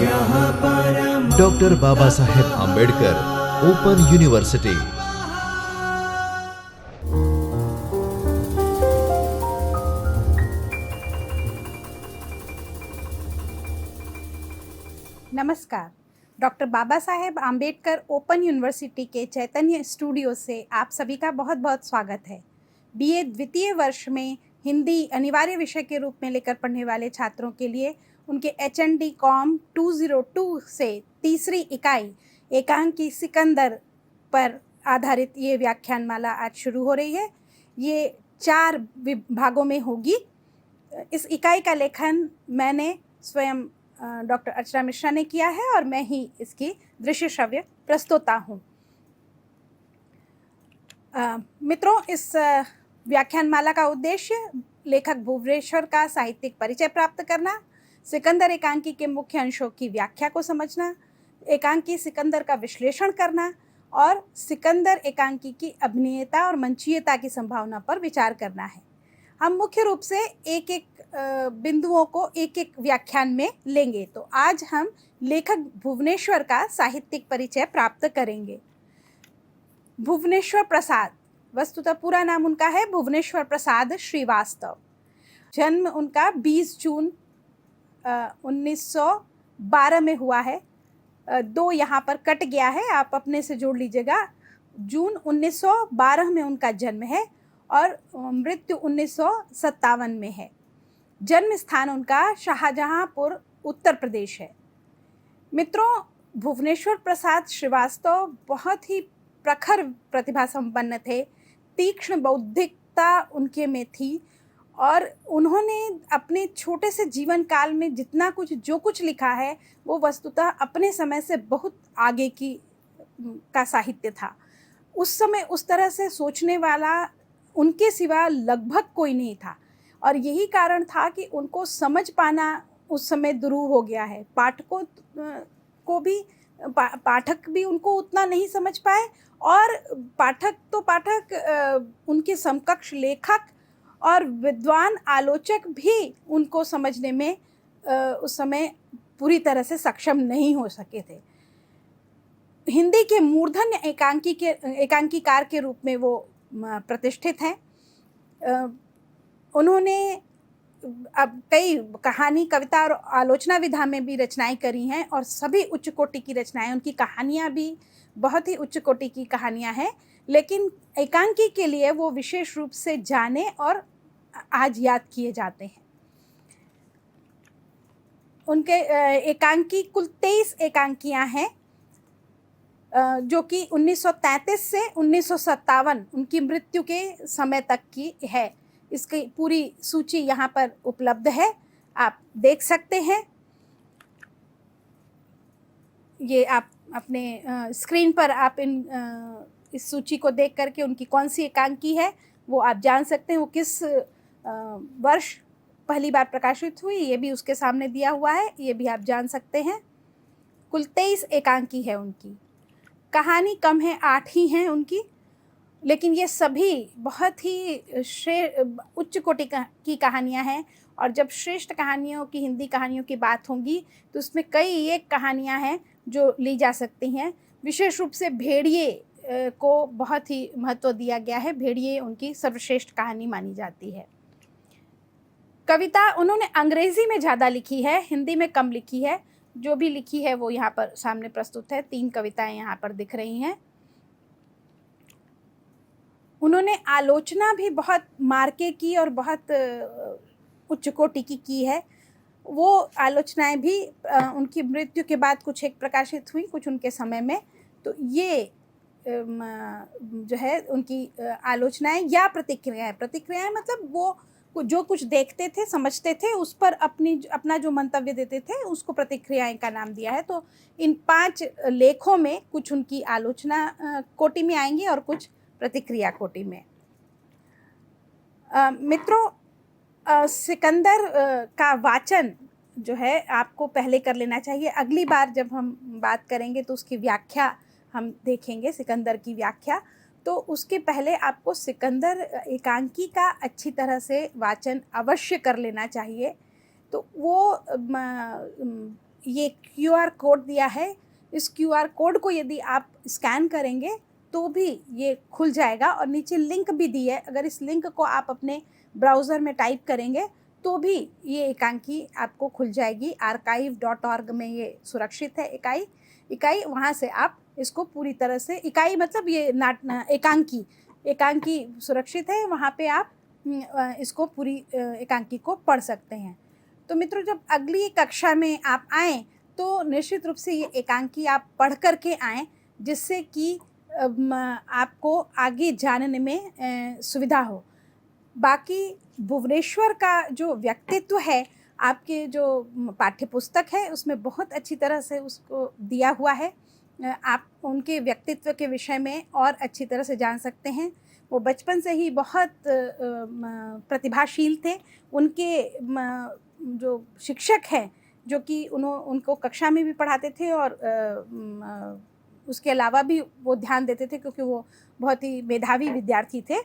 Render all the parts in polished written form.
Doctor Baba Saheb Ambedkar open university. नमस्कार। Doctor Baba Saheb Ambedkar open university के चैतन्य studio से आप सभी का बहुत बहुत स्वागत है। बीए द्वितीय वर्ष में हिंदी अनिवार्य विषय के रूप में लेकर पढ़ने वाले छात्रों के लिए उनके HND कॉम 202 से तीसरी इकाई एकांकी सिकंदर पर आधारित ये व्याख्यानमाला आज शुरू हो रही है। ये 4 भागों में होगी। इस इकाई का लेखन मैंने स्वयं डॉक्टर अर्चना मिश्रा ने किया है और मैं ही इसकी दृश्य श्रव्य प्रस्तोता हूँ। मित्रों, इस व्याख्यानमाला का उद्देश्य लेखक भुवनेश्वर का साहित्यिक परिचय प्राप्त करना, सिकंदर एकांकी के मुख्य अंशों की व्याख्या को समझना, एकांकी सिकंदर का विश्लेषण करना और सिकंदर एकांकी की अभिनयता और मंचीयता की संभावना पर विचार करना है। हम मुख्य रूप से एक एक बिंदुओं को एक एक व्याख्यान में लेंगे। तो आज हम लेखक भुवनेश्वर का साहित्यिक परिचय प्राप्त करेंगे। भुवनेश्वर प्रसाद, वस्तुतः पूरा नाम उनका है भुवनेश्वर प्रसाद श्रीवास्तव। जन्म उनका 20 जून 1912 में हुआ है। 2 यहाँ पर कट गया है, आप अपने से जोड़ लीजिएगा। जून 1912 में उनका जन्म है और मृत्यु 1957 में है। जन्म स्थान उनका शाहजहांपुर उत्तर प्रदेश है। मित्रों, भुवनेश्वर प्रसाद श्रीवास्तव बहुत ही प्रखर प्रतिभा संपन्न थे। तीक्ष्ण बौद्धिकता उनके में थी और उन्होंने अपने छोटे से जीवन काल में जितना कुछ जो कुछ लिखा है वो वस्तुतः अपने समय से बहुत आगे का साहित्य था। उस समय उस तरह से सोचने वाला उनके सिवा लगभग कोई नहीं था और यही कारण था कि उनको समझ पाना उस समय दुरूह हो गया है। पाठकों को भी पाठक भी उनको उतना नहीं समझ पाए और पाठक उनके समकक्ष लेखक और विद्वान आलोचक भी उनको समझने में उस समय पूरी तरह से सक्षम नहीं हो सके थे। हिंदी के मूर्धन्य एकांकीकार के रूप में वो प्रतिष्ठित हैं। उन्होंने अब कई कहानी, कविता और आलोचना विधा में भी रचनाएं करी हैं और सभी उच्च कोटि की रचनाएं, उनकी कहानियां भी बहुत ही उच्च कोटि की कहानियां हैं। लेकिन एकांकी के लिए वो विशेष रूप से जाने और आज याद किए जाते हैं। उनके एकांकी कुल 23 एकांकियां हैं जो कि 1933 से 1957 उनकी मृत्यु के समय तक की है। इसकी पूरी सूची यहाँ पर उपलब्ध है, आप देख सकते हैं। ये आप अपने स्क्रीन पर आप इस सूची को देख करके उनकी कौन सी एकांकी है वो आप जान सकते हैं। वो किस वर्ष पहली बार प्रकाशित हुई ये भी उसके सामने दिया हुआ है, ये भी आप जान सकते हैं। कुल 23 एकांकी है उनकी। कहानी कम है, 8 ही हैं उनकी, लेकिन ये सभी बहुत ही उच्च कोटि की कहानियां हैं। और जब श्रेष्ठ कहानियों की, हिंदी कहानियों की बात होगी तो उसमें कई एक कहानियां हैं जो ली जा सकती हैं। विशेष रूप से भेड़िए को बहुत ही महत्व दिया गया है। भेड़िए उनकी सर्वश्रेष्ठ कहानी मानी जाती है। कविता उन्होंने अंग्रेजी में ज़्यादा लिखी है, हिंदी में कम लिखी है। जो भी लिखी है वो यहाँ पर सामने प्रस्तुत है। 3 कविताएं यहाँ पर दिख रही हैं। उन्होंने आलोचना भी बहुत मार्के की और बहुत उच्च कोटि की है। वो आलोचनाएं भी उनकी मृत्यु के बाद कुछ एक प्रकाशित हुई, कुछ उनके समय में। तो ये जो है उनकी आलोचनाएं या प्रतिक्रियाएं मतलब वो जो कुछ देखते थे, समझते थे, उस पर अपना जो मंतव्य देते थे उसको प्रतिक्रियाएं का नाम दिया है। तो इन 5 लेखों में कुछ उनकी आलोचना कोटि में आएंगी और कुछ प्रतिक्रिया कोटि में। मित्रों, सिकंदर का वाचन जो है आपको पहले कर लेना चाहिए। अगली बार जब हम बात करेंगे तो उसकी व्याख्या हम देखेंगे, सिकंदर की व्याख्या। तो उसके पहले आपको सिकंदर एकांकी का अच्छी तरह से वाचन अवश्य कर लेना चाहिए। तो वो ये QR कोड दिया है। इस QR कोड को यदि आप स्कैन करेंगे तो भी ये खुल जाएगा, और नीचे लिंक भी दी है। अगर इस लिंक को आप अपने ब्राउज़र में टाइप करेंगे तो भी ये एकांकी आपको खुल जाएगी। archive.org में ये सुरक्षित है इकाई। वहाँ से आप इसको पूरी तरह से, इकाई मतलब ये एकांकी सुरक्षित है, वहाँ पे आप इसको पूरी एकांकी को पढ़ सकते हैं। तो मित्रों, जब अगली कक्षा में आप आएँ तो निश्चित रूप से ये एकांकी आप पढ़ कर के आएँ, जिससे कि आपको आगे जानने में सुविधा हो। बाकी भुवनेश्वर का जो व्यक्तित्व है, आपके जो पाठ्य पुस्तक है उसमें बहुत अच्छी तरह से उसको दिया हुआ है। आप उनके व्यक्तित्व के विषय में और अच्छी तरह से जान सकते हैं। वो बचपन से ही बहुत प्रतिभाशील थे। उनके जो शिक्षक हैं, जो कि उनको कक्षा में भी पढ़ाते थे और उसके अलावा भी वो ध्यान देते थे, क्योंकि वो बहुत ही मेधावी विद्यार्थी थे।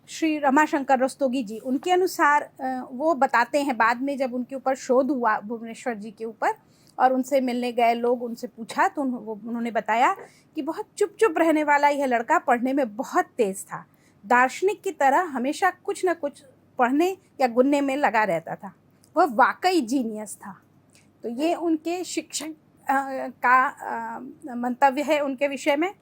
श्री रमाशंकर रस्तोगी जी, उनके अनुसार वो बताते हैं, बाद में जब उनके ऊपर शोध हुआ भुवनेश्वर जी के ऊपर और उनसे मिलने गए लोग, उनसे पूछा तो उन्होंने बताया कि बहुत चुप रहने वाला यह लड़का पढ़ने में बहुत तेज़ था। दार्शनिक की तरह हमेशा कुछ न कुछ पढ़ने या गुनने में लगा रहता था। वह वाकई जीनियस था। तो ये उनके शिक्षक का मंतव्य है उनके विषय में।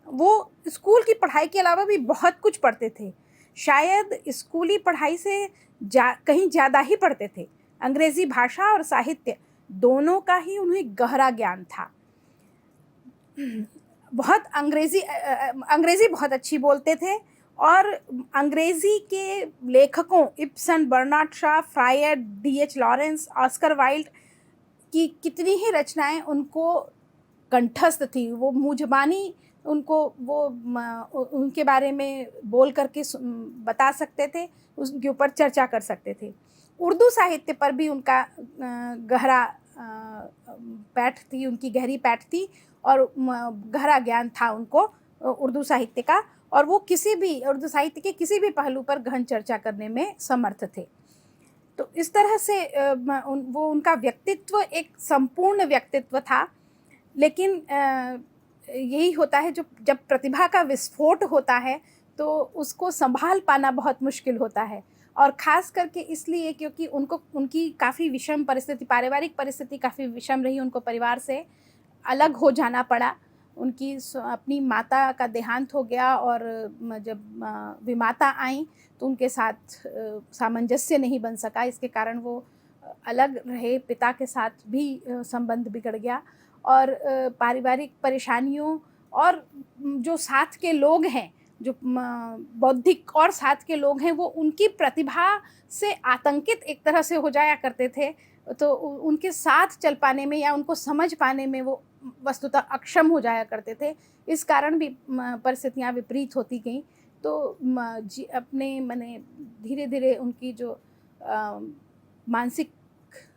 वो स्कूल की पढ़ाई के अलावा भी बहुत कुछ पढ़ते थे। शायद स्कूली पढ़ाई से कहीं ज़्यादा ही पढ़ते थे। अंग्रेज़ी भाषा और साहित्य दोनों का ही उन्हें गहरा ज्ञान था। बहुत अंग्रेज़ी बहुत अच्छी बोलते थे, और अंग्रेज़ी के लेखकों Ibsen, Bernard Shaw, Freud, D.H. Lawrence, Oscar Wilde की कितनी ही रचनाएं उनको कंठस्थ थी। वो मुँहज़बानी उनके बारे में बोल करके बता सकते थे, उसके ऊपर चर्चा कर सकते थे। उर्दू साहित्य पर भी उनका गहरा पैठ थी, उनकी गहरी पैठ थी, और गहरा ज्ञान था उनको उर्दू साहित्य का, और वो किसी भी उर्दू साहित्य के किसी भी पहलू पर गहन चर्चा करने में समर्थ थे। तो इस तरह से उनका व्यक्तित्व एक संपूर्ण व्यक्तित्व था। लेकिन यही होता है, जब प्रतिभा का विस्फोट होता है तो उसको संभाल पाना बहुत मुश्किल होता है, और ख़ास करके इसलिए क्योंकि उनकी काफ़ी विषम परिस्थिति, पारिवारिक परिस्थिति काफ़ी विषम रही। उनको परिवार से अलग हो जाना पड़ा। उनकी अपनी माता का देहांत हो गया, और जब विमाता आई तो उनके साथ सामंजस्य नहीं बन सका। इसके कारण वो अलग रहे। पिता के साथ भी संबंध बिगड़ गया, और पारिवारिक परेशानियों, और जो साथ के लोग हैं, जो बौद्धिक और साथ के लोग हैं, वो उनकी प्रतिभा से आतंकित एक तरह से हो जाया करते थे। तो उनके साथ चल पाने में या उनको समझ पाने में वो वस्तुतः अक्षम हो जाया करते थे। इस कारण भी परिस्थितियाँ विपरीत होती गईं। तो अपने मने धीरे धीरे उनकी जो मानसिक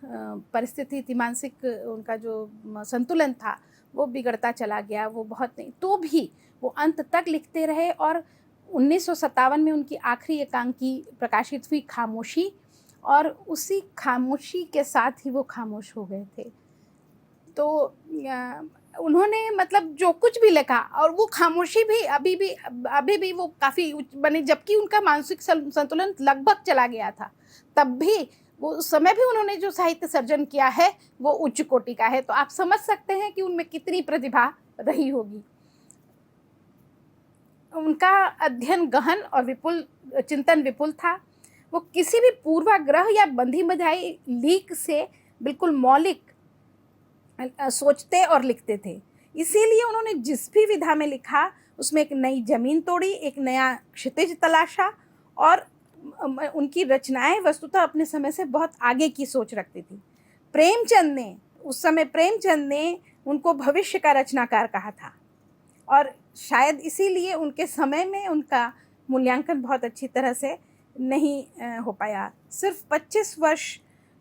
परिस्थिति थी, मानसिक उनका जो संतुलन था, वो बिगड़ता चला गया। वो बहुत नहीं, तो भी वो अंत तक लिखते रहे, और 1957 में उनकी आखिरी एकांकी प्रकाशित हुई, खामोशी, और उसी खामोशी के साथ ही वो खामोश हो गए थे। तो उन्होंने मतलब जो कुछ भी लिखा, और वो खामोशी भी अभी भी वो काफ़ी बने, जबकि उनका मानसिक संतुलन लगभग चला गया था, तब भी वो उस समय भी उन्होंने जो साहित्य सर्जन किया है वो उच्च कोटि का है। तो आप समझ सकते हैं कि उनमें कितनी प्रतिभा रही होगी। उनका अध्ययन गहन और चिंतन विपुल था। वो किसी भी पूर्वाग्रह या बंधी बधाई लीक से बिल्कुल मौलिक सोचते और लिखते थे। इसीलिए उन्होंने जिस भी विधा में लिखा उसमें एक नई जमीन तोड़ी, एक नया क्षितिज तलाशा, और उनकी रचनाएं वस्तुतः अपने समय से बहुत आगे की सोच रखती थी। उस समय प्रेमचंद ने उनको भविष्य का रचनाकार कहा था, और शायद इसीलिए उनके समय में उनका मूल्यांकन बहुत अच्छी तरह से नहीं हो पाया। सिर्फ 25 वर्ष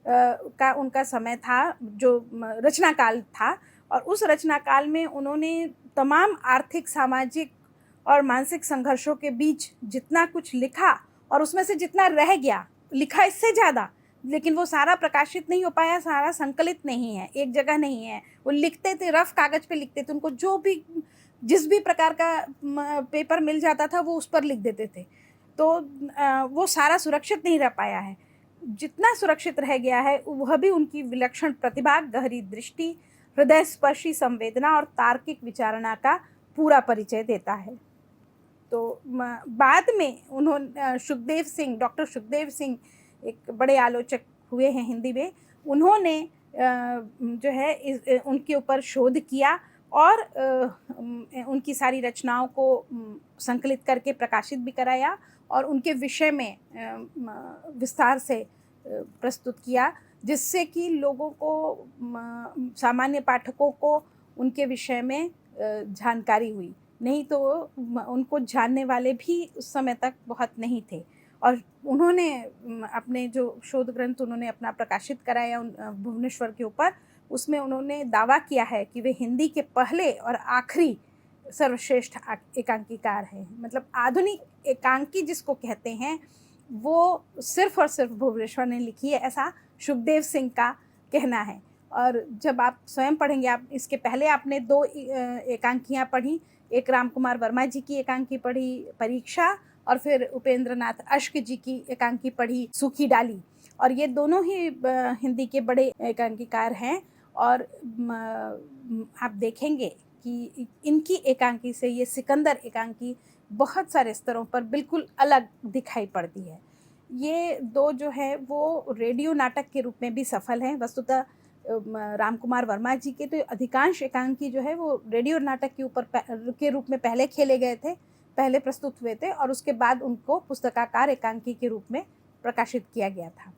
का उनका समय था जो रचना काल था, और उस रचना काल में उन्होंने तमाम आर्थिक, सामाजिक और मानसिक संघर्षों के बीच जितना कुछ लिखा, और उसमें से जितना रह गया, लिखा इससे ज़्यादा, लेकिन वो सारा प्रकाशित नहीं हो पाया, सारा संकलित नहीं है, एक जगह नहीं है। वो लिखते थे, रफ कागज़ पे लिखते थे, उनको जो भी जिस भी प्रकार का पेपर मिल जाता था वो उस पर लिख देते थे। तो वो सारा सुरक्षित नहीं रह पाया है। जितना सुरक्षित रह गया है वह भी उनकी विलक्षण प्रतिभा, गहरी दृष्टि, हृदयस्पर्शी संवेदना और तार्किक विचारणा का पूरा परिचय देता है। तो बाद में उन्होंने सुखदेव सिंह, डॉक्टर सुखदेव सिंह एक बड़े आलोचक हुए हैं हिंदी में, उन्होंने जो है उनके ऊपर शोध किया और उनकी सारी रचनाओं को संकलित करके प्रकाशित भी कराया और उनके विषय में विस्तार से प्रस्तुत किया, जिससे कि लोगों को, सामान्य पाठकों को उनके विषय में जानकारी हुई। नहीं तो उनको जानने वाले भी उस समय तक बहुत नहीं थे। और उन्होंने अपने जो शोध ग्रंथ उन्होंने अपना प्रकाशित कराया भुवनेश्वर के ऊपर, उसमें उन्होंने दावा किया है कि वे हिंदी के पहले और आखिरी सर्वश्रेष्ठ एकांकीकार हैं। मतलब आधुनिक एकांकी जिसको कहते हैं वो सिर्फ और सिर्फ भुवनेश्वर ने लिखी है, ऐसा सुखदेव सिंह का कहना है। और जब आप स्वयं पढ़ेंगे, आप इसके पहले आपने 2 एकांकियाँ पढ़ी, एक राम कुमार वर्मा जी की एकांकी पढ़ी परीक्षा, और फिर उपेंद्र नाथ अश्क जी की एकांकी पढ़ी सूखी डाली। और ये दोनों ही हिंदी के बड़े एकांकीकार हैं। और आप देखेंगे कि इनकी एकांकी से ये सिकंदर एकांकी बहुत सारे स्तरों पर बिल्कुल अलग दिखाई पड़ती है। ये 2 जो है वो रेडियो नाटक के रूप में भी सफल हैं। वस्तुतः राम कुमार वर्मा जी के तो अधिकांश एकांकी जो है वो रेडियो नाटक के ऊपर के रूप में पहले खेले गए थे, पहले प्रस्तुत हुए थे, और उसके बाद उनको पुस्तकाकार एकांकी के रूप में प्रकाशित किया गया था।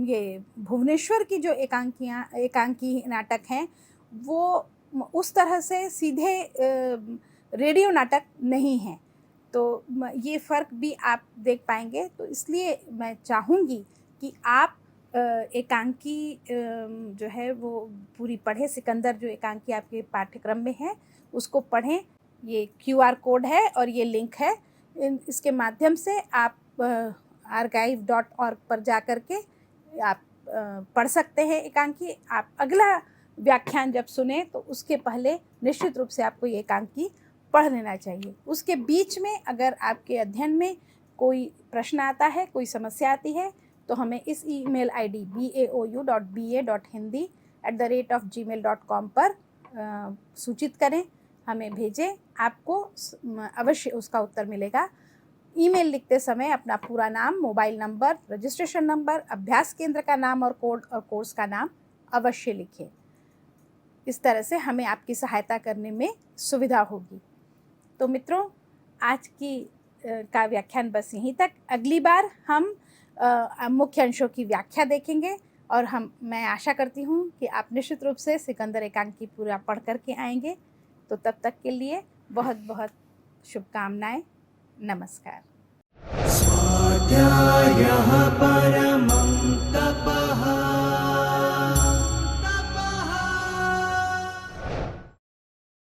ये भुवनेश्वर की जो एकांकी नाटक हैं वो उस तरह से सीधे रेडियो नाटक नहीं हैं, तो ये फ़र्क भी आप देख पाएंगे। तो इसलिए मैं चाहूँगी कि आप एकांकी जो है वो पूरी पढ़ें। सिकंदर जो एकांकी आपके पाठ्यक्रम में है उसको पढ़ें। ये QR कोड है और ये लिंक है, इसके माध्यम से आप archive.org पर जा कर के आप पढ़ सकते हैं एकांकी। आप अगला व्याख्यान जब सुने तो उसके पहले निश्चित रूप से आपको ये एकांकी पढ़ लेना चाहिए। उसके बीच में अगर आपके अध्ययन में कोई प्रश्न आता है, कोई समस्या आती है, तो हमें इस ईमेल ID baou.ba.hindi@gmail.com पर सूचित करें, हमें भेजें, आपको अवश्य उसका उत्तर मिलेगा। ईमेल लिखते समय अपना पूरा नाम, मोबाइल नंबर, रजिस्ट्रेशन नंबर, अभ्यास केंद्र का नाम और कोड और कोर्स का नाम अवश्य लिखें। इस तरह से हमें आपकी सहायता करने में सुविधा होगी। तो मित्रों, आज की का व्याख्यान बस यहीं तक। अगली बार हम मुख्य अंशों की व्याख्या देखेंगे और मैं आशा करती हूँ कि आप निश्चित रूप से सिकंदर एकांकी पूरा पढ़ करके आएंगे। तो तब तक के लिए बहुत बहुत शुभकामनाएं। नमस्कार।